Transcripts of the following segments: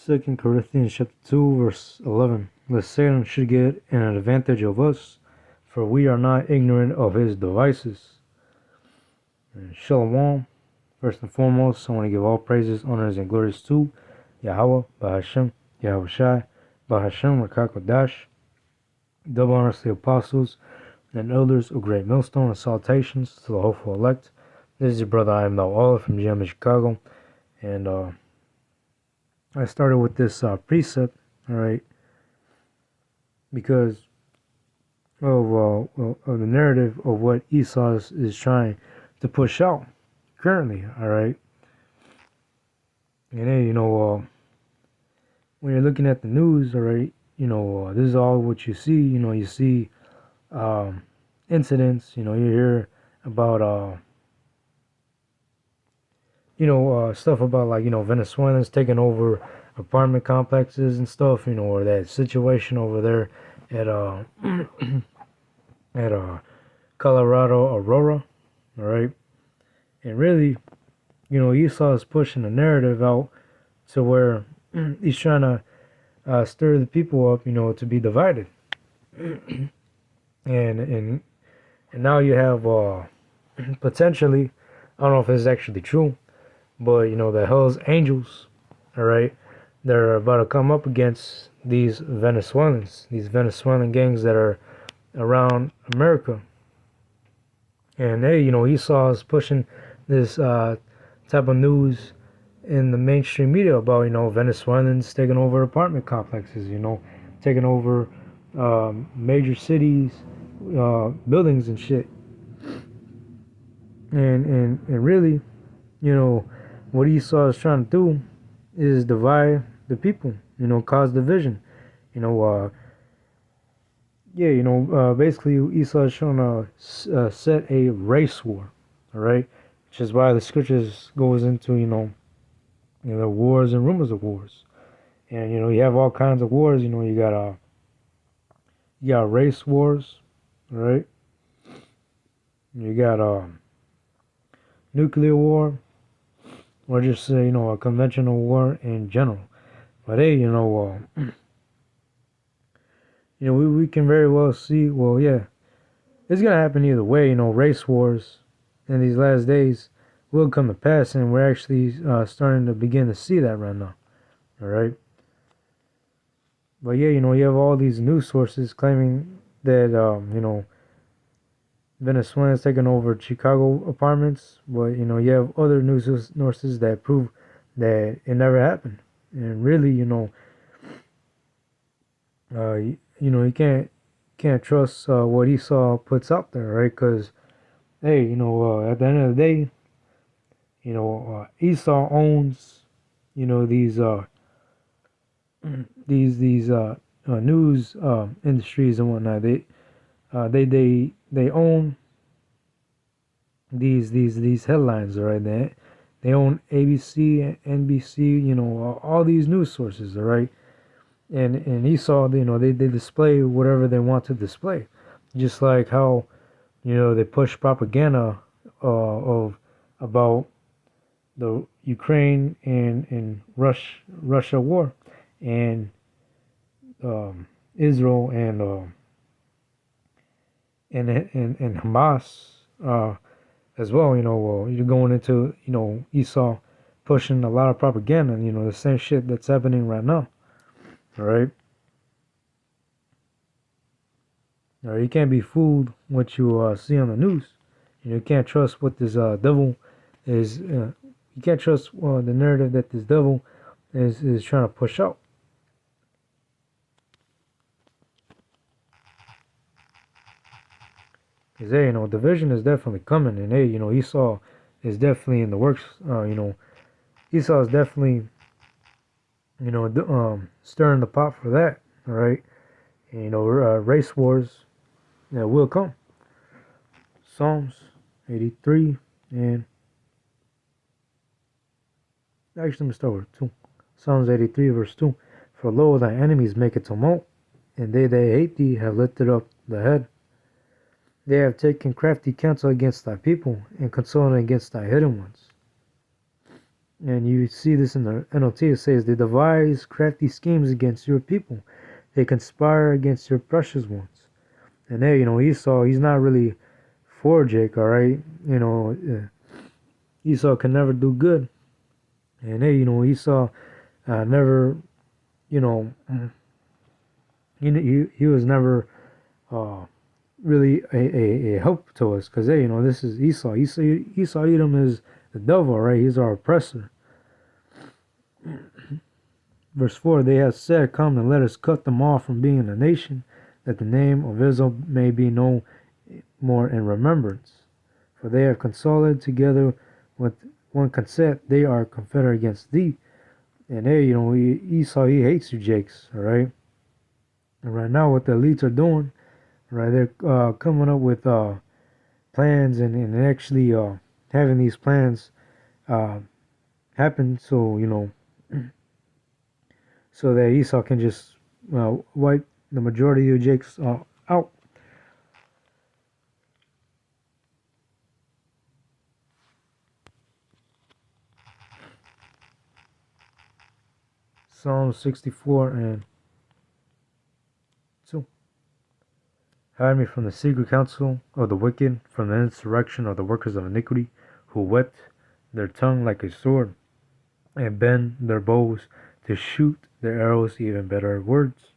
Second Corinthians chapter 2 verse 11. Lest Satan should get an advantage of us, for we are not ignorant of his devices. And Shalom. First and foremost, I want to give all praises, honors, and glories to Yahweh, Bahashem, Yahweh Shai, Bahashem, Rakakodash. Double honors to the apostles and elders of Great Millstone, and salutations to the hopeful elect. This is your brother, I am now Olive from GM Chicago, and I started with this precept, alright, because of the narrative of what Esau is trying to push out currently, alright. And then, when you're looking at the news, alright, this is all what you see. You see incidents, you hear about stuff about, like, Venezuelans taking over apartment complexes and stuff, or that situation over there at at Colorado Aurora, all right. And really, Esau is pushing the narrative out to where he's trying to stir the people up, to be divided. and now you have potentially, I don't know if it's actually true, but the Hell's Angels, all right, they're about to come up against these Venezuelans, these Venezuelan gangs that are around America. And hey, Esau is pushing this type of news in the mainstream media about, Venezuelans taking over apartment complexes, taking over major cities, buildings and shit. And really, what Esau is trying to do is divide the people, cause division. Basically Esau is trying to set a race war, all right, which is why the scriptures goes into, the wars and rumors of wars. And, you have all kinds of wars, you got race wars, right? You got nuclear war, or just say, a conventional war in general. But hey, we can very well see, well, yeah, it's gonna happen either way. Race wars in these last days will come to pass, and we're actually starting to begin to see that right now. All right. But yeah, you have all these news sources claiming that Venezuelans taking over Chicago apartments, but you have other news sources that prove that it never happened. And really, you can't trust what Esau puts out there, right? Because hey, at the end of the day, Esau owns these news industries and whatnot. They own these headlines, right? They own ABC, NBC, all these news sources, all right. And Esau, they display whatever they want to display, just like how they push propaganda about the Ukraine and Russia war, and Israel and Hamas as well. You're going into Esau pushing a lot of propaganda. The same shit that's happening right now. All right. You can't be fooled what you see on the news. You can't trust what this devil is. You can't trust the narrative that this devil is trying to push out. Because hey, division is definitely coming, and hey, Esau is definitely in the works. Esau is definitely stirring the pot for that. All right. And, race wars that will come. Psalms 83 and actually, let me start with 2. Psalms 83 verse 2. For lo, thy enemies make a tumult, and they that hate thee have lifted up the head. They have taken crafty counsel against thy people, and consulted against thy hidden ones. And you see this in the NLT. It says, they devise crafty schemes against your people. They conspire against your precious ones. And hey, Esau, he's not really for Jake, all right? Esau can never do good. And hey, Esau never, you know, he was never really a help to us. Because hey, this is Esau. Esau Edom is the devil, right? He's our oppressor. Verse 4, they have said, come and let us cut them off from being a nation, that the name of Israel may be no more in remembrance. For they have consulted together with one consent, they are confederate against thee. And hey, Esau, he hates you, Jakes, alright? And right now, what the elites are doing, right, they're coming up with plans and actually having these plans happen so, so that Esau can just wipe the majority of Jakes out. Psalm 64 and 2. Hide me from the secret counsel of the wicked, from the insurrection of the workers of iniquity, who whet their tongue like a sword, and bend their bows to shoot their arrows, even better words.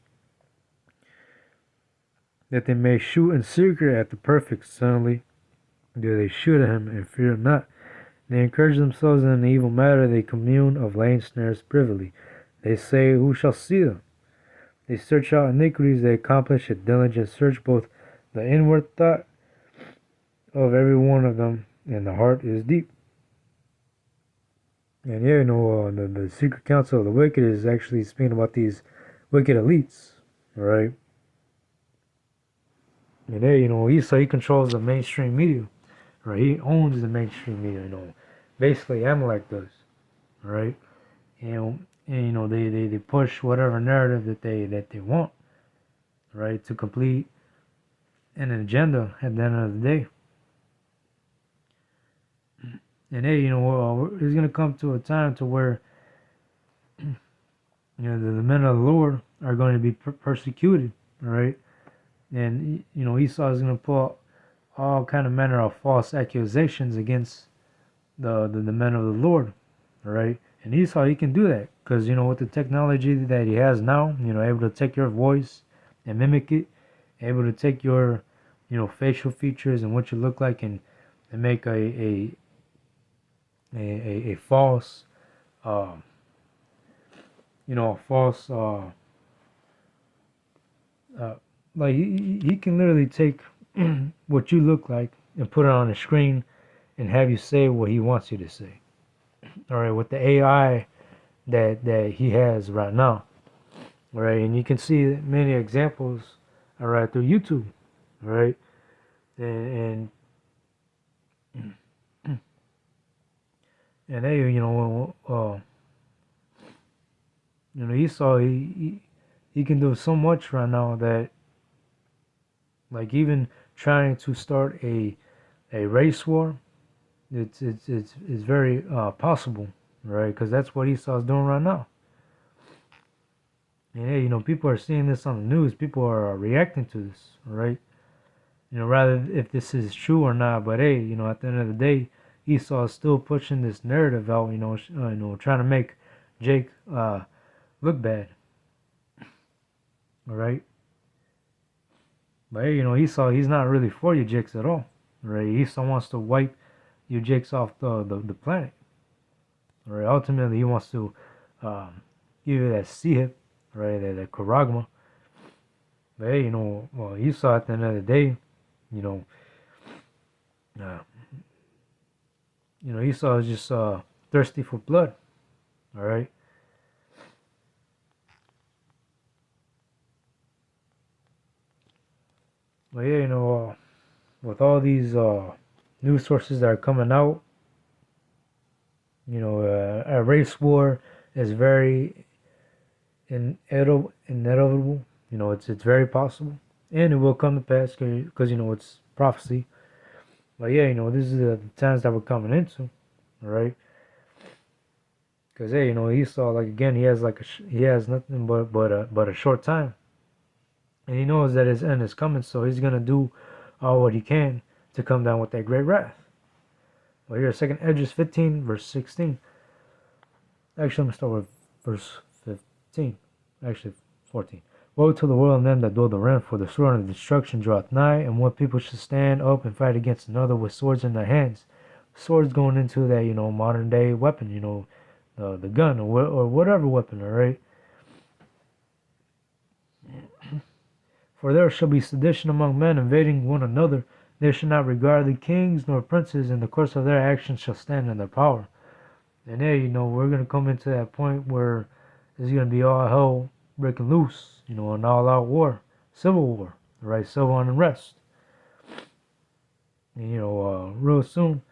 That they may shoot in secret at the perfect, suddenly do they shoot at him and fear not. They encourage themselves in an evil matter, they commune of laying snares privily. They say, who shall see them? They search out iniquities, they accomplish a diligent search, both the inward thought of every one of them, and the heart is deep. And yeah, the secret counsel of the wicked is actually speaking about these wicked elites, right? And yeah, Esau, he controls the mainstream media, right? He owns the mainstream media, basically Amalek does, right? And they push whatever narrative that they want, right, to complete an agenda at the end of the day. And hey, it's gonna come to a time to where the men of the Lord are going to be persecuted, right? And Esau is gonna put all kind of manner of false accusations against the men of the Lord, right? And Esau, he can do that because with the technology that he has now, able to take your voice and mimic it, able to take your facial features and what you look like and make a false a false like he can literally take what you look like and put it on a screen and have you say what he wants you to say. All right, with the AI that he has right now. All right, and you can see many examples, all right, through YouTube, all right, and hey, Esau, he can do so much right now that, like, even trying to start a race war, it's very possible, right? Because that's what Esau's doing right now. And hey, people are seeing this on the news. People are reacting to this, right? Rather if this is true or not. But hey, at the end of the day, Esau is still pushing this narrative out. Trying to make Jake look bad. All right. But hey, Esau, he's not really for you Jakes at all. Right? Esau wants to wipe you Jakes off the planet. Right? Ultimately, he wants to give you that C-hip, right? That charagma. But hey, well, Esau at the end of the day, Esau is just thirsty for blood. All right. But yeah, with all these news sources that are coming out, a race war is very inevitable. It's very possible, and it will come to pass because it's prophecy. But yeah, this is the times that we're coming into, all right? Cause hey, Esau, like again, he has nothing but a short time, and he knows that his end is coming, so he's gonna do all what he can to come down with that great wrath. Well, here, second Esdras 15, verse 16. Actually, I'm gonna start with verse 15. Actually, 14. Woe to the world and them that dwell therein, for the sword of destruction draweth nigh, and one people should stand up and fight against another with swords in their hands. Swords going into that, modern day weapon, the gun or whatever weapon, all right? For there shall be sedition among men, invading one another. They shall not regard the kings nor princes, and the course of their actions shall stand in their power. And there, we're going to come into that point where it's going to be all hell breaking loose, an all-out war, civil war, right? Civil unrest. And, real soon,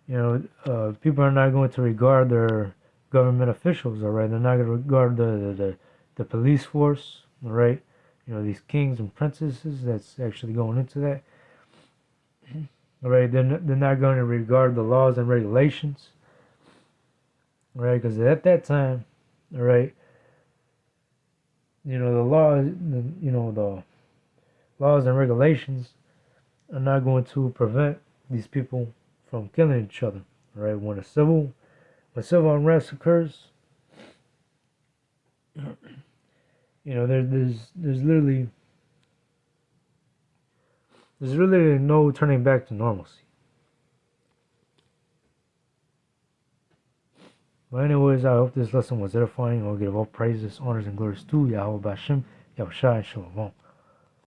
people are not going to regard their government officials, all right? They're not going to regard the police force, all right? These kings and princesses that's actually going into that. All right, they're not going to regard the laws and regulations, right? Because at that time, all right, the laws, the laws and regulations are not going to prevent these people from killing each other, all right? When civil unrest occurs, there's literally no turning back to normalcy. But anyways, I hope this lesson was edifying. I'll give all praises, honors, and glories to Yahweh Bashem, Yahushua, and Shalom.